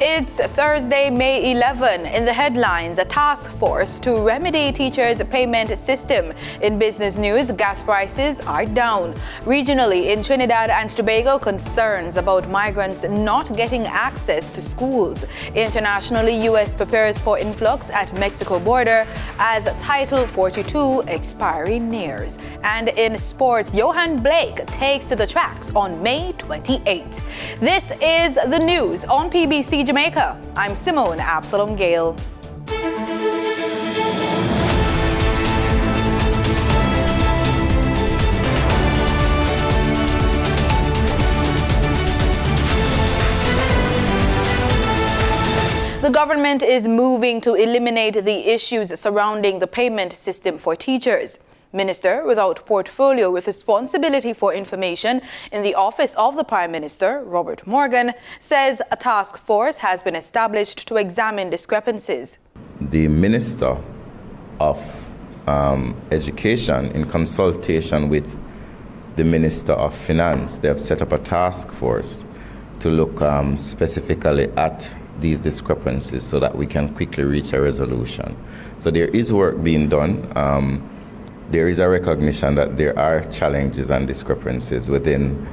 It's Thursday, May 11. In the headlines, a task force to remedy teachers' payment system. In business news, gas prices are down. Regionally, in Trinidad and Tobago, concerns about migrants not getting access to schools. Internationally, U.S. prepares for influx at Mexico border as Title 42 expiry nears. And in sports, Johan Blake takes to the tracks on May 28. This is the news on PBC Jamaica. I'm Simone Absalom Gale. The government is moving to eliminate the issues surrounding the payment system for teachers. Minister without portfolio with responsibility for information in the office of the Prime Minister, Robert Morgan, says a task force has been established to examine discrepancies. The Minister of Education, in consultation with the Minister of Finance, they have set up a task force to look specifically at these discrepancies so that we can quickly reach a resolution. So there is work being done. There is a recognition that there are challenges and discrepancies within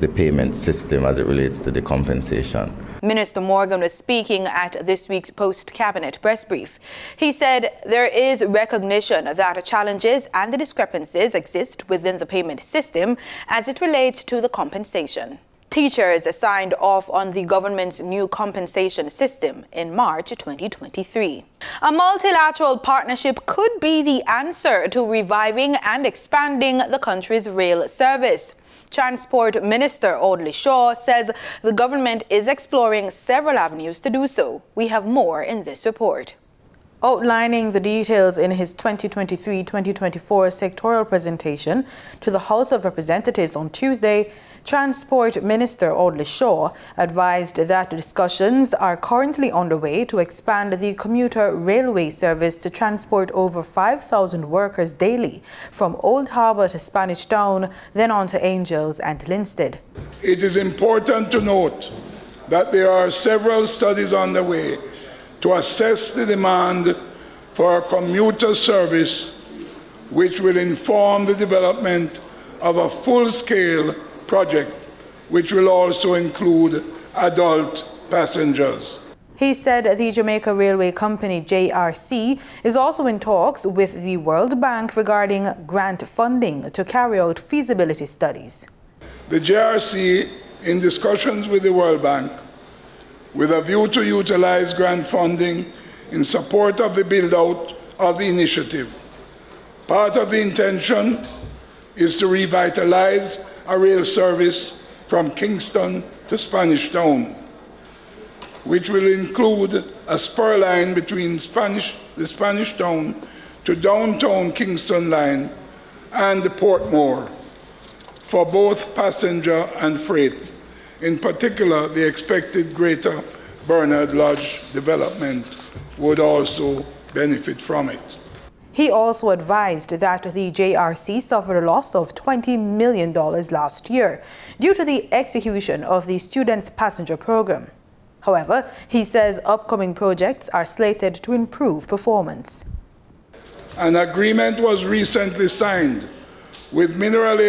the payment system as it relates to the compensation. Minister Morgan was speaking at this week's post-cabinet press brief. He said there is recognition that challenges and the discrepancies exist within the payment system as it relates to the compensation. Teachers signed off on the government's new compensation system in March 2023. A multilateral partnership could be the answer to reviving and expanding the country's rail service. Transport Minister Audley Shaw says the government is exploring several avenues to do so. We have more in this report. Outlining the details in his 2023-2024 sectoral presentation to the House of Representatives on Tuesday, Transport Minister Audley Shaw advised that discussions are currently underway to expand the commuter railway service to transport over 5,000 workers daily from Old Harbour to Spanish Town, then on to Angels and Linstead. It is important to note that there are several studies underway to assess the demand for a commuter service, which will inform the development of a full-scale project, which will also include adult passengers. He said the Jamaica Railway Company, JRC, is also in talks with the World Bank regarding grant funding to carry out feasibility studies. The JRC, in discussions with the World Bank, with a view to utilize grant funding in support of the build-out of the initiative. Part of the intention is to revitalize a rail service from Kingston to Spanish Town, which will include a spur line between the Spanish Town to downtown Kingston line and the Portmore for both passenger and freight. In particular, the expected Greater Bernard Lodge development would also benefit from it. He also advised that the JRC suffered a loss of $20 million last year due to the execution of the Students' Passenger Program. However, he says upcoming projects are slated to improve performance. An agreement was recently signed with a mineral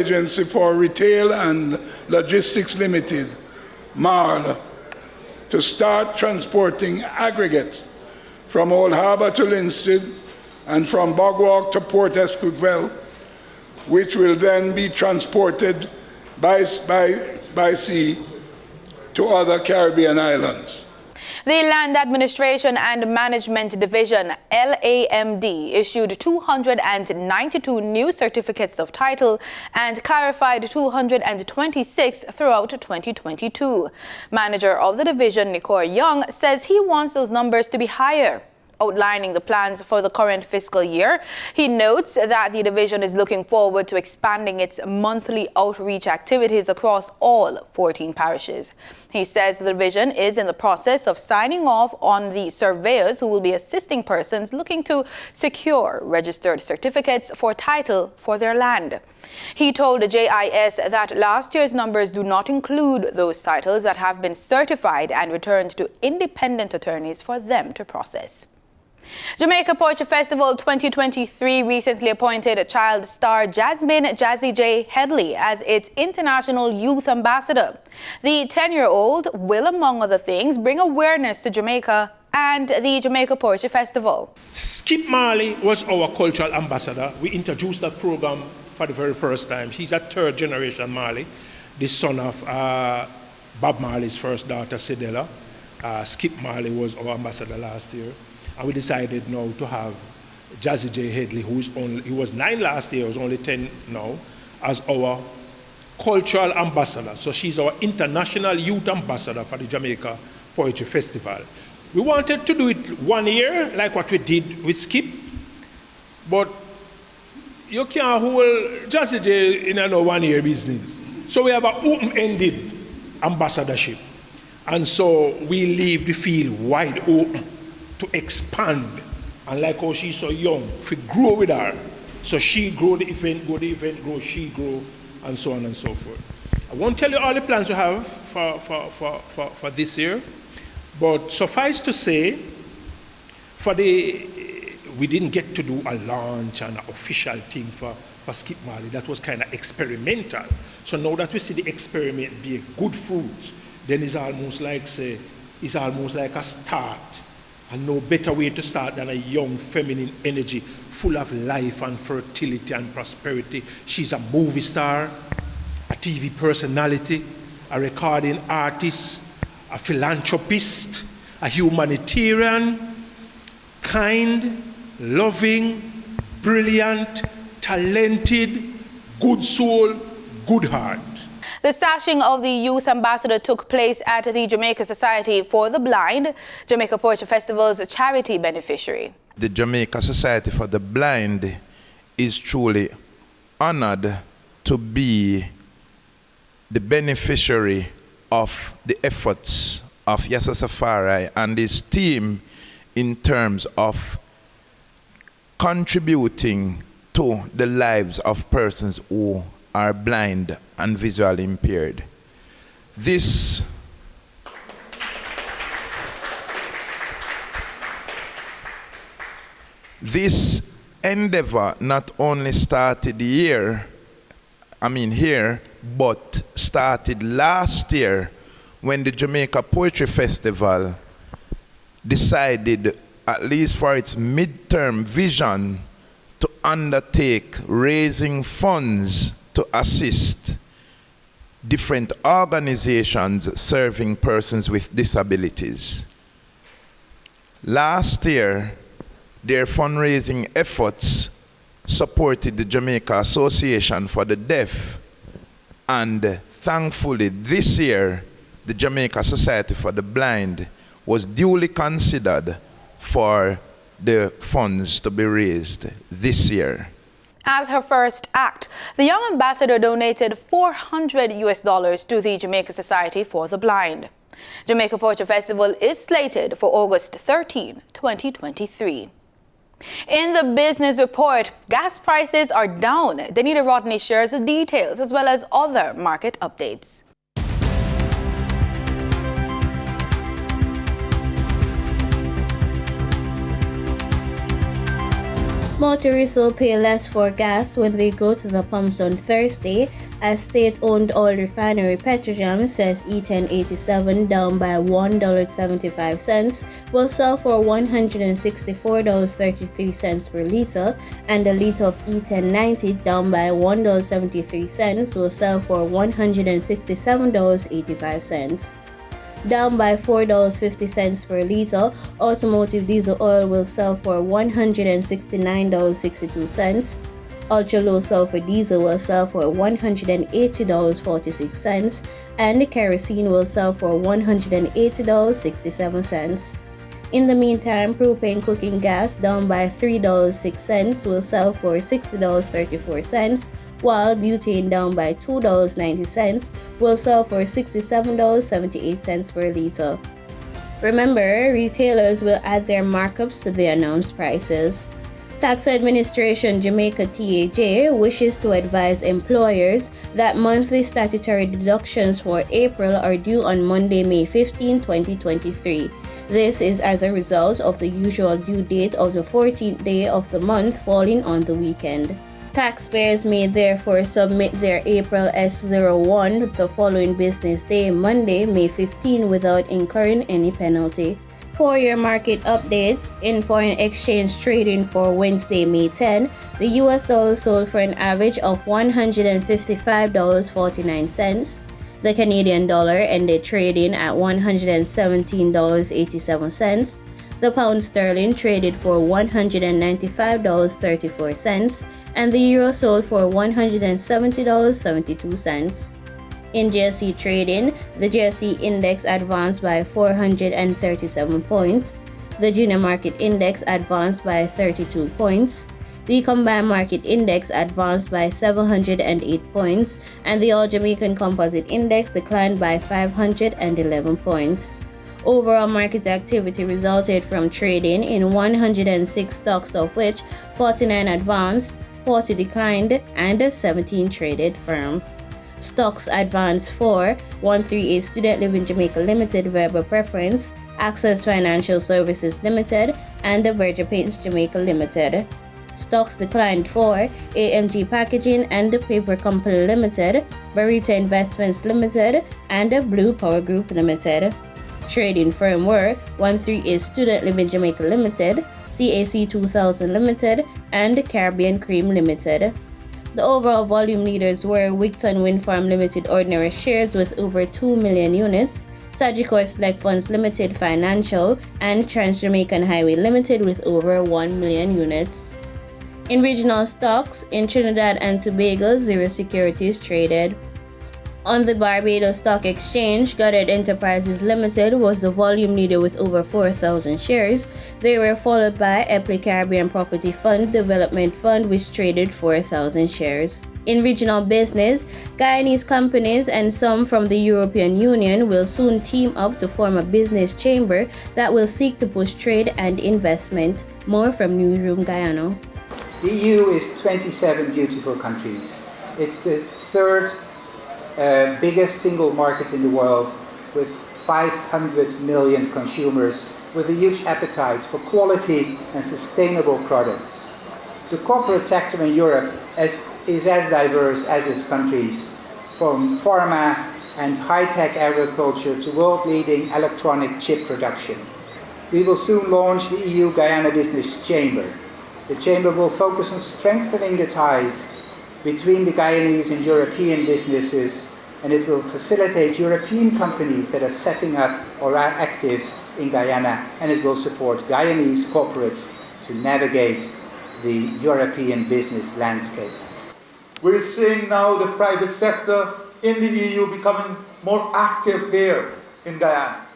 agency for Retail and Logistics Limited, MARL, to start transporting aggregates from Old Harbour to Linstead and from Bogwalk to Port Esquivel, which will then be transported by sea to other Caribbean islands. The Land Administration and Management Division, LAMD, issued 292 new certificates of title and clarified 226 throughout 2022. Manager of the division, Nicole Young, says he wants those numbers to be higher. Outlining the plans for the current fiscal year, he notes that the division is looking forward to expanding its monthly outreach activities across all 14 parishes. He says the division is in the process of signing off on the surveyors who will be assisting persons looking to secure registered certificates for title for their land. He told the JIS that last year's numbers do not include those titles that have been certified and returned to independent attorneys for them to process. Jamaica Poetry Festival 2023 recently appointed child star Jasmine Jazzy J. Headley as its international youth ambassador. The 10-year-old will, among other things, bring awareness to Jamaica and the Jamaica Poetry Festival. Skip Marley was our cultural ambassador. We introduced that program for the very first time. She's a third generation Marley, the son of Bob Marley's first daughter, Cedella. Skip Marley was our ambassador last year. And we decided now to have Jazzy J. Headley, he was 9 last year, was only 10 now, as our cultural ambassador. So she's our international youth ambassador for the Jamaica Poetry Festival. We wanted to do it 1 year, like what we did with Skip, but you can't hold Jazzy J in a 1 year business. So we have an open-ended ambassadorship. And so we leave the field wide open to expand, and like how she's so young, if we grow with her, so she grow the event grow, she grow, and so on and so forth. I won't tell you all the plans we have for this year, but suffice to say, we didn't get to do a launch and an official thing for Skip Marley. That was kind of experimental. So now that we see the experiment bear good fruits, then it's almost like a start. And no better way to start than a young feminine energy, full of life and fertility and prosperity. She's a movie star, a TV personality, a recording artist, a philanthropist, a humanitarian, kind, loving, brilliant, talented, good soul, good heart. The sashing of the youth ambassador took place at the Jamaica Society for the Blind, Jamaica Poetry Festival's charity beneficiary. The Jamaica Society for the Blind is truly honored to be the beneficiary of the efforts of Yassa Safari and his team in terms of contributing to the lives of persons who are blind and visually impaired. This endeavor not only started here, but started last year when the Jamaica Poetry Festival decided, at least for its midterm vision, to undertake raising funds to assist different organizations serving persons with disabilities. Last year, their fundraising efforts supported the Jamaica Association for the Deaf, and thankfully this year, the Jamaica Society for the Blind was duly considered for the funds to be raised this year. As her first act, the young ambassador donated $400 to the Jamaica Society for the Blind. Jamaica Poetry Festival is slated for August 13, 2023. In the business report, gas prices are down. Danita Rodney shares the details as well as other market updates. Motorists will pay less for gas when they go to the pumps on Thursday, as state-owned oil refinery Petrojam says E1087, down by $1.75, will sell for $164.33 per liter, and a liter of E1090, down by $1.73, will sell for $167.85. Down by $4.50 per liter, automotive diesel oil will sell for $169.62. Ultra-low sulfur diesel will sell for $180.46, and kerosene will sell for $180.67. In the meantime, propane cooking gas down by $3.06 will sell for $60.34, while butane down by $2.90 will sell for $67.78 per liter. Remember, retailers will add their markups to the announced prices. Tax Administration Jamaica TAJ wishes to advise employers that monthly statutory deductions for April are due on Monday, May 15, 2023. This is as a result of the usual due date of the 14th day of the month falling on the weekend. Taxpayers may therefore submit their April S01 the following business day, Monday, May 15, without incurring any penalty. For your market updates, in foreign exchange trading for Wednesday, May 10, the US dollar sold for an average of $155.49. The Canadian dollar ended trading at $117.87. The pound sterling traded for $195.34, and the euro sold for $170.72. In GSE trading, the GSE index advanced by 437 points, the junior market index advanced by 32 points, the combined market index advanced by 708 points, and the All Jamaican Composite Index declined by 511 points. Overall market activity resulted from trading in 106 stocks, of which 49 advanced, 40 declined, and 17 traded firm. Stocks advanced for 138 Student Living Jamaica Limited Verbal Preference, Access Financial Services Limited, and the Berger Paints Jamaica Limited. Stocks declined for AMG Packaging and the Paper Company Limited, Barita Investments Limited, and the Blue Power Group Limited. Trading firm were 138 Student Living Jamaica Limited, CAC 2000 Limited, and Caribbean Cream Limited. The overall volume leaders were Wigton Wind Farm Limited ordinary shares with over 2 million units, Sagicor Select Funds Limited Financial, and Trans Jamaican Highway Limited with over 1 million units. In regional stocks, in Trinidad and Tobago, zero securities traded. On the Barbados Stock Exchange, Goddard Enterprises Limited was the volume leader with over 4,000 shares. They were followed by Epley Caribbean Property Fund Development Fund, which traded 4,000 shares. In regional business, Guyanese companies and some from the European Union will soon team up to form a business chamber that will seek to push trade and investment. More from Newsroom Guyana. The EU is 27 beautiful countries. It's the third biggest single market in the world, with 500 million consumers with a huge appetite for quality and sustainable products. The corporate sector in Europe is as diverse as its countries, from pharma and high-tech agriculture to world-leading electronic chip production. We will soon launch the EU-Guyana Business Chamber. The Chamber will focus on strengthening the ties between the Guyanese and European businesses, and it will facilitate European companies that are setting up or are active in Guyana, and it will support Guyanese corporates to navigate the European business landscape. We're seeing now the private sector in the EU becoming more active here in Guyana.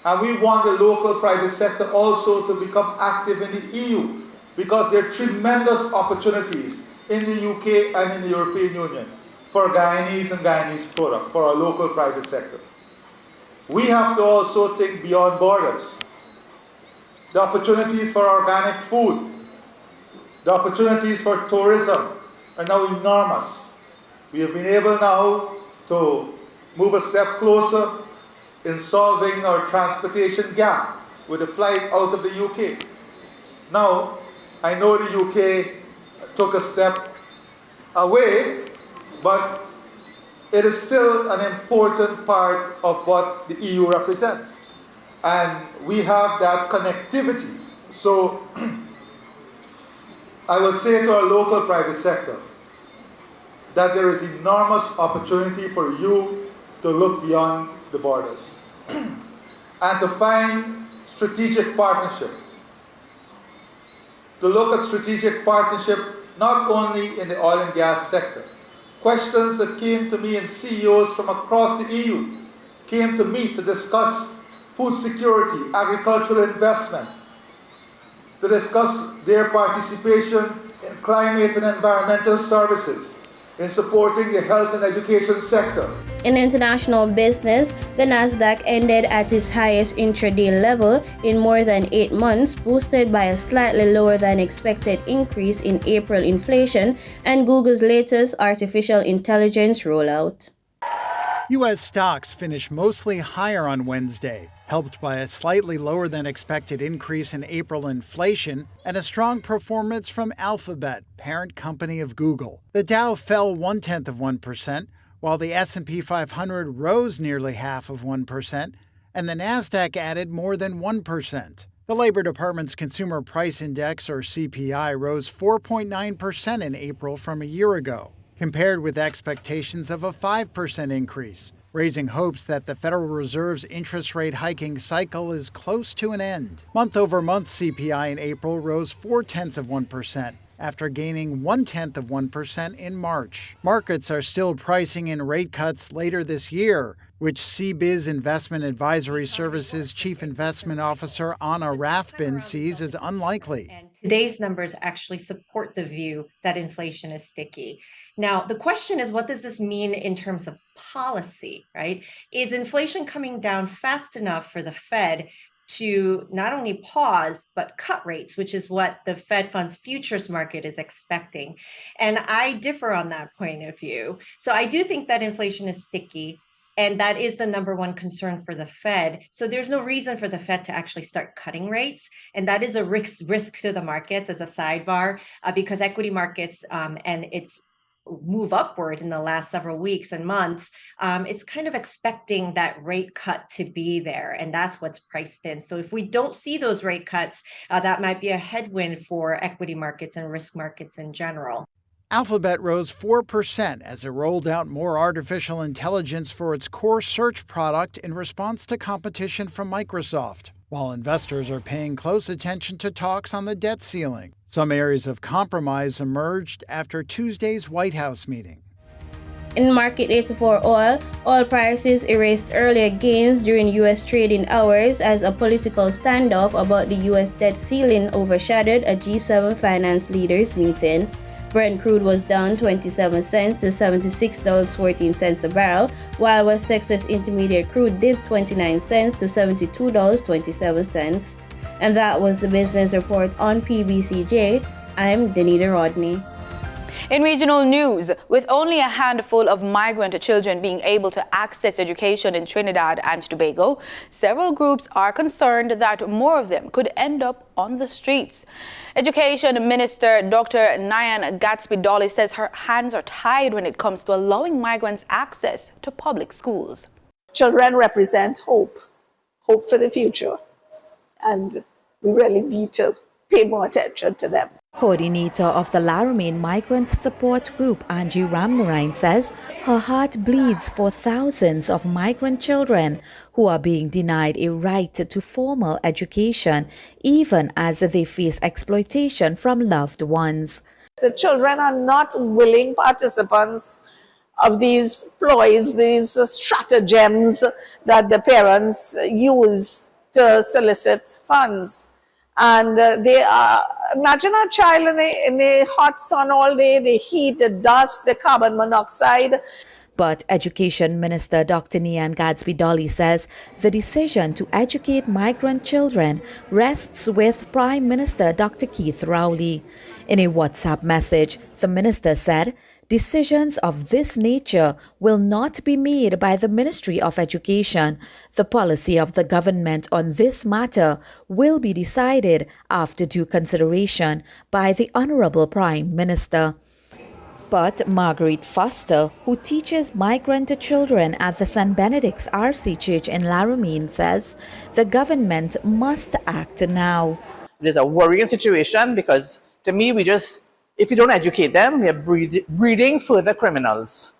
And we want the local private sector also to become active in the EU, because there are tremendous opportunities in the UK and in the European Union for Guyanese and Guyanese product, for our local private sector. We have to also think beyond borders. The opportunities for organic food, the opportunities for tourism are now enormous. We have been able now to move a step closer in solving our transportation gap with a flight out of the UK. Now, I know the UK took a step away, but it is still an important part of what the EU represents. And we have that connectivity. So I will say to our local private sector that there is enormous opportunity for you to look beyond the borders and to find strategic partnership. To look at strategic partnership not only in the oil and gas sector. Questions that came to me and CEOs from across the EU came to me to discuss food security, agricultural investment, to discuss their participation in climate and environmental services, in supporting the health and education sector. In international business, the Nasdaq ended at its highest intraday level in more than 8 months, boosted by a slightly lower than expected increase in April inflation and Google's latest artificial intelligence rollout. U.S. stocks finished mostly higher on Wednesday, helped by a slightly lower than expected increase in April inflation and a strong performance from Alphabet, parent company of Google. The Dow fell 0.1%, while the S&P 500 rose nearly 0.5%, and the Nasdaq added more than 1%. The Labor Department's Consumer Price Index, or CPI, rose 4.9% in April from a year ago, compared with expectations of a 5% increase, raising hopes that the Federal Reserve's interest rate hiking cycle is close to an end. Month-over-month CPI in April rose 0.4%, after gaining 0.1% in March. Markets are still pricing in rate cuts later this year, which CBIZ Investment Advisory Services Chief Investment Officer Anna Rathbin sees as unlikely. And today's numbers actually support the view that inflation is sticky. Now, the question is, what does this mean in terms of policy, right? Is inflation coming down fast enough for the Fed to not only pause, but cut rates, which is what the Fed funds futures market is expecting? And I differ on that point of view. So I do think that inflation is sticky, and that is the number one concern for the Fed. So there's no reason for the Fed to actually start cutting rates. And that is a risk to the markets as a sidebar, because equity markets and its move upward in the last several weeks and months, it's kind of expecting that rate cut to be there, and that's what's priced in. So if we don't see those rate cuts, that might be a headwind for equity markets and risk markets in general. Alphabet rose 4% as it rolled out more artificial intelligence for its core search product in response to competition from Microsoft, while investors are paying close attention to talks on the debt ceiling. Some areas of compromise emerged after Tuesday's White House meeting. In market data for oil prices erased earlier gains during U.S. trading hours as a political standoff about the U.S. debt ceiling overshadowed a G7 finance leaders meeting. Brent crude was down 27 cents to $76.14 a barrel, while West Texas Intermediate crude dipped 29 cents to $72.27. And that was the business report on PBCJ. I'm Danita Rodney. In regional news, with only a handful of migrant children being able to access education in Trinidad and Tobago, several groups are concerned that more of them could end up on the streets. Education Minister Dr. Nyan Gatsby-Dolly says her hands are tied when it comes to allowing migrants access to public schools. Children represent hope for the future, and we really need to pay more attention to them. Coordinator of the Laramie Migrant Support Group, Angie Ramnarine, says her heart bleeds for thousands of migrant children who are being denied a right to formal education, even as they face exploitation from loved ones. The children are not willing participants of these ploys, these stratagems that the parents use to solicit funds. And they are, imagine a child in the hot sun all day, the heat, the dust, the carbon monoxide. But Education Minister Dr. Nyan Gatsby-Dolly says the decision to educate migrant children rests with Prime Minister Dr. Keith Rowley. In a WhatsApp message, the minister said, "Decisions of this nature will not be made by the Ministry of Education. The policy of the government on this matter will be decided after due consideration by the Honorable Prime Minister." But Margaret Foster, who teaches migrant children at the St. Benedict's RC Church in Laramie, says the government must act now. It is a worrying situation because, to me, if you don't educate them, we're breeding further criminals.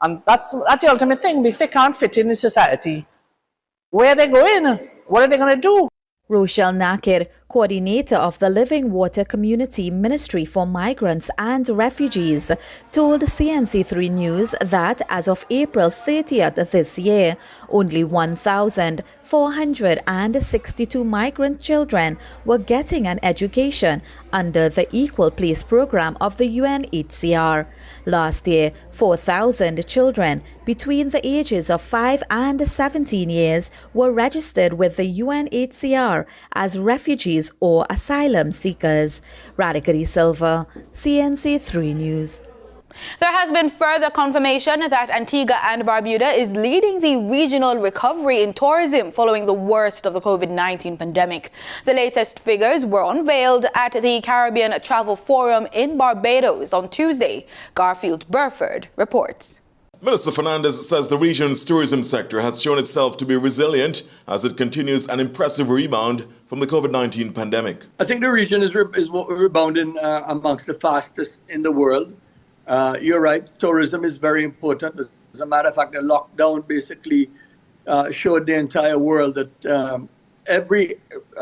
And that's the ultimate thing. If they can't fit in society, where are they going? What are they going to do? Rochelle Nakir, coordinator of the Living Water Community Ministry for Migrants and Refugees, told CNC3 News that as of April 30th this year, only 1,462 migrant children were getting an education under the Equal Place program of the UNHCR. Last year, 4,000 children between the ages of 5 and 17 years were registered with the UNHCR as refugees or asylum seekers. Radhika D. Silva, CNC3 News. There has been further confirmation that Antigua and Barbuda is leading the regional recovery in tourism following the worst of the COVID-19 pandemic. The latest figures were unveiled at the Caribbean Travel Forum in Barbados on Tuesday. Garfield Burford reports. Minister Fernandez says the region's tourism sector has shown itself to be resilient as it continues an impressive rebound from the COVID-19 pandemic. I think the region is rebounding amongst the fastest in the world. You're right, tourism is very important. As a matter of fact, the lockdown basically showed the entire world that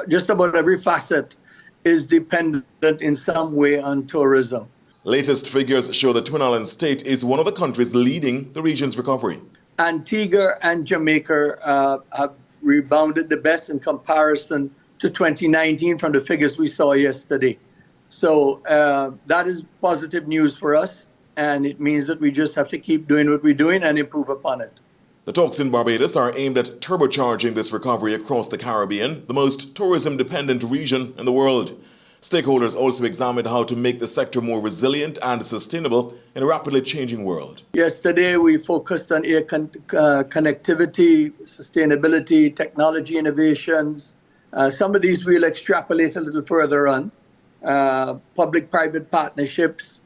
just about every facet is dependent in some way on tourism. Latest figures show the Twin Islands state is one of the countries leading the region's recovery. Antigua and Jamaica have rebounded the best in comparison to 2019 from the figures we saw yesterday. So that is positive news for us, and it means that we just have to keep doing what we're doing and improve upon it. The talks in Barbados are aimed at turbocharging this recovery across the Caribbean, the most tourism-dependent region in the world. Stakeholders also examined how to make the sector more resilient and sustainable in a rapidly changing world. Yesterday, we focused on air connectivity, sustainability, technology innovations. Some of these we'll extrapolate a little further on. Public-private partnerships,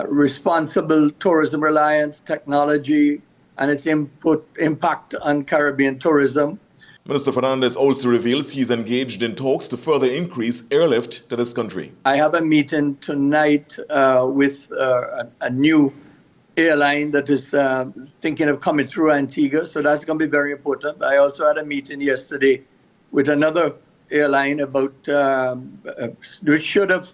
responsible tourism reliance, technology, and its impact on Caribbean tourism. Minister Fernandez also reveals he's engaged in talks to further increase airlift to this country. I have a meeting tonight with a new airline that is thinking of coming through Antigua, so that's going to be very important. I also had a meeting yesterday with another airline about which should have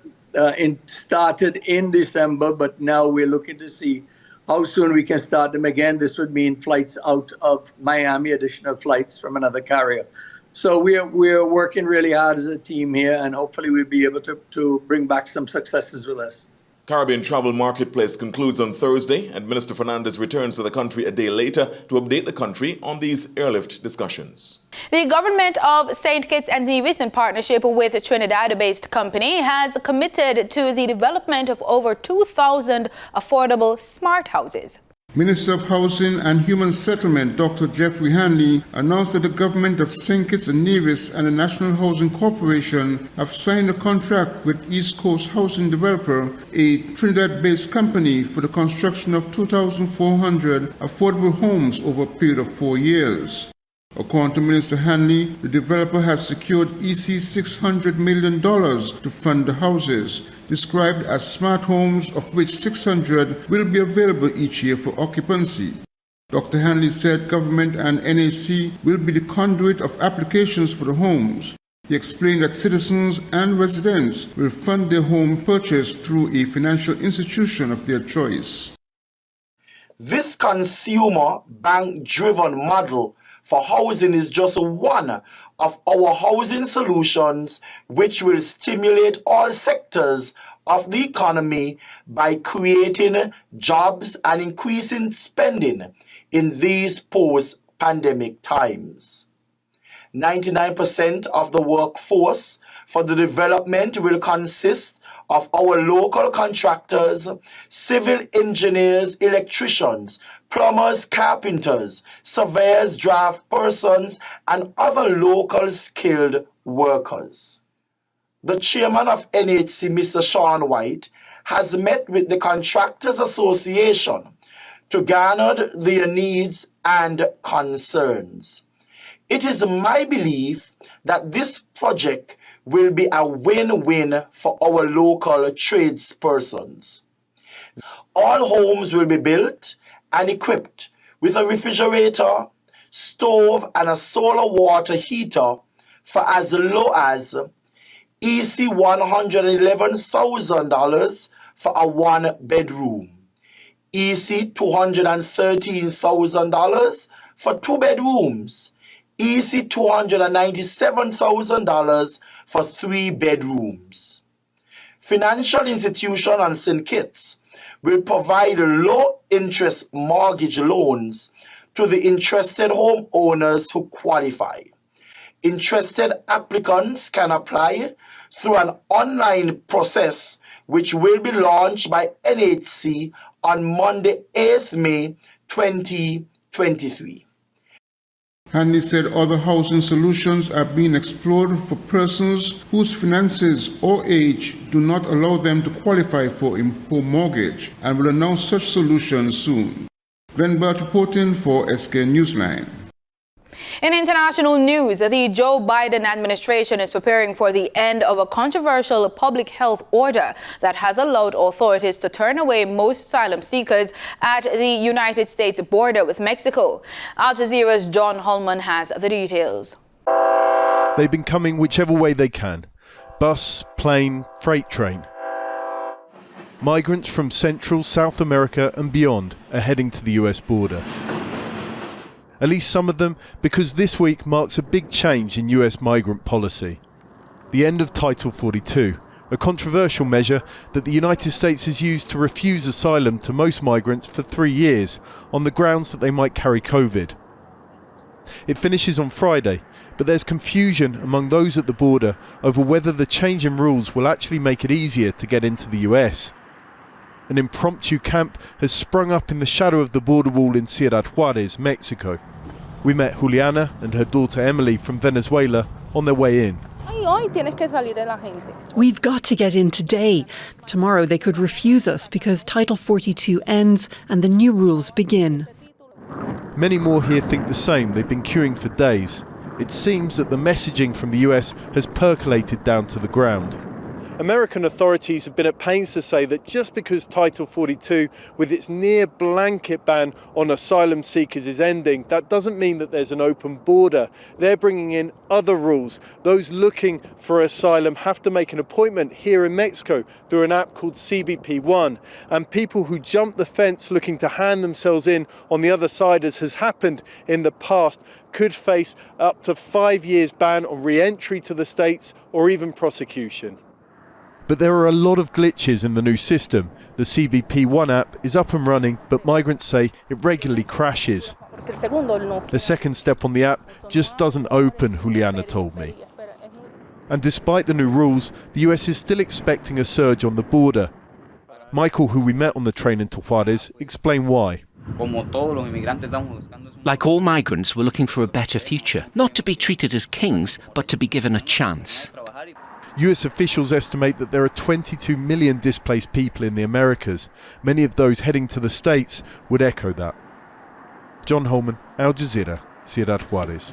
started in December, but now we're looking to see how soon we can start them again. This would mean flights out of Miami, additional flights from another carrier. So we're working really hard as a team here, and hopefully we'll be able to bring back some successes with us. Caribbean Travel Marketplace concludes on Thursday, and Minister Fernandez returns to the country a day later to update the country on these airlift discussions. The government of St. Kitts and Nevis, in partnership with a Trinidad-based company, has committed to the development of over 2,000 affordable smart houses. Minister of Housing and Human Settlement, Dr. Jeffrey Hanley, announced that the government of St. Kitts and Nevis and the National Housing Corporation have signed a contract with East Coast Housing Developer, a Trinidad-based company, for the construction of 2,400 affordable homes over a period of 4 years. According to Minister Hanley, the developer has secured EC $600 million to fund the houses, described as smart homes, of which 600 will be available each year for occupancy. Dr. Hanley said government and NHC will be the conduit of applications for the homes. He explained that citizens and residents will fund their home purchase through a financial institution of their choice. This consumer bank-driven model for housing is just one of our housing solutions, which will stimulate all sectors of the economy by creating jobs and increasing spending in these post-pandemic times. 99% of the workforce for the development will consist of our local contractors, civil engineers, electricians, plumbers, carpenters, surveyors, draft persons, and other local skilled workers. The chairman of NHC, Mr. Sean White, has met with the Contractors Association to garner their needs and concerns. It is my belief that this project will be a win-win for our local tradespersons. All homes will be built and equipped with a refrigerator, stove, and a solar water heater for as low as EC $111,000 for a one-bedroom. EC $213,000 for two bedrooms. EC $297,000 for three bedrooms. Financial institutions and syndicates will provide low-interest mortgage loans to the interested homeowners who qualify. Interested applicants can apply through an online process which will be launched by NHC on Monday, 8th May 2023. Hanley said other housing solutions are being explored for persons whose finances or age do not allow them to qualify for a home mortgage and will announce such solutions soon. Glenn Bart reporting for SK Newsline. In international news, the Joe Biden administration is preparing for the end of a controversial public health order that has allowed authorities to turn away most asylum seekers at the United States border with Mexico. Al Jazeera's John Holman has the details. They've been coming whichever way they can. Bus, plane, freight train. Migrants from Central, South America and beyond are heading to the US border. At least some of them, because this week marks a big change in US migrant policy. The end of Title 42, a controversial measure that the United States has used to refuse asylum to most migrants for 3 years on the grounds that they might carry COVID. It finishes on Friday, but there's confusion among those at the border over whether the change in rules will actually make it easier to get into the US. An impromptu camp has sprung up in the shadow of the border wall in Ciudad Juárez, Mexico. We met Juliana and her daughter Emily from Venezuela on their way in. We've got to get in today. Tomorrow they could refuse us because Title 42 ends and the new rules begin. Many more here think the same. They've been queuing for days. It seems that the messaging from the US has percolated down to the ground. American authorities have been at pains to say that just because Title 42, with its near blanket ban on asylum seekers, is ending, that doesn't mean that there's an open border. They're bringing in other rules. Those looking for asylum have to make an appointment here in Mexico through an app called CBP One. And people who jump the fence looking to hand themselves in on the other side, as has happened in the past, could face up to 5 years ban on re-entry to the States or even prosecution. But there are a lot of glitches in the new system. The CBP One app is up and running, but migrants say it regularly crashes. The second step on the app just doesn't open, Juliana told me. And despite the new rules, the US is still expecting a surge on the border. Michael, who we met on the train into Juárez, explained why. Like all migrants, we're looking for a better future. Not to be treated as kings, but to be given a chance. US officials estimate that there are 22 million displaced people in the Americas. Many of those heading to the States would echo that. John Holman, Al Jazeera, Ciudad Juárez.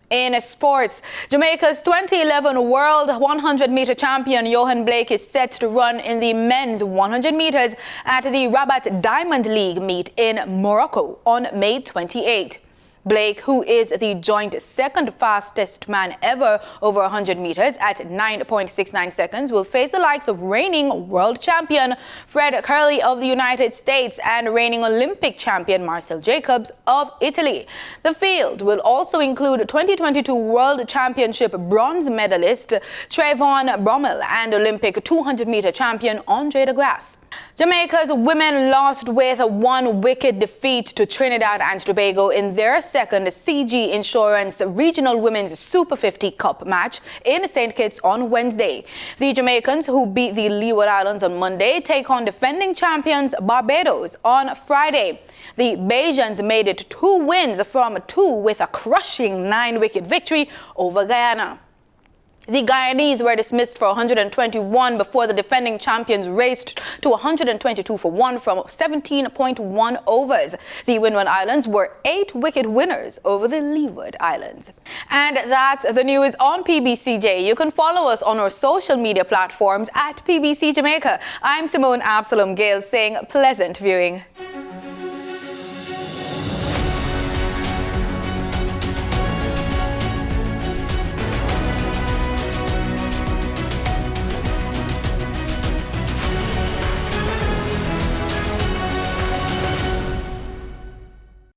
In sports, Jamaica's 2011 World 100-meter champion Johan Blake is set to run in the men's 100 meters at the Rabat Diamond League meet in Morocco on May 28. Blake, who is the joint second fastest man ever over 100 meters at 9.69 seconds, will face the likes of reigning world champion Fred Kerley of the United States and reigning Olympic champion Marcel Jacobs of Italy. The field will also include 2022 World Championship bronze medalist Trayvon Bromell and Olympic 200-meter champion Andre De Grasse. Jamaica's women lost with a one-wicket defeat to Trinidad and Tobago in their second CG Insurance Regional Women's Super 50 Cup match in St. Kitts on Wednesday. The Jamaicans, who beat the Leeward Islands on Monday, take on defending champions Barbados on Friday. The Bajans made it 2 wins from 2 with a crushing 9-wicket victory over Guyana. The Guyanese were dismissed for 121 before the defending champions raced to 122 for 1 from 17.1 overs. The Windward Islands were 8-wicket winners over the Leeward Islands. And that's the news on PBCJ. You can follow us on our social media platforms at PBCJamaica. I'm Simone Absalom Gale saying pleasant viewing.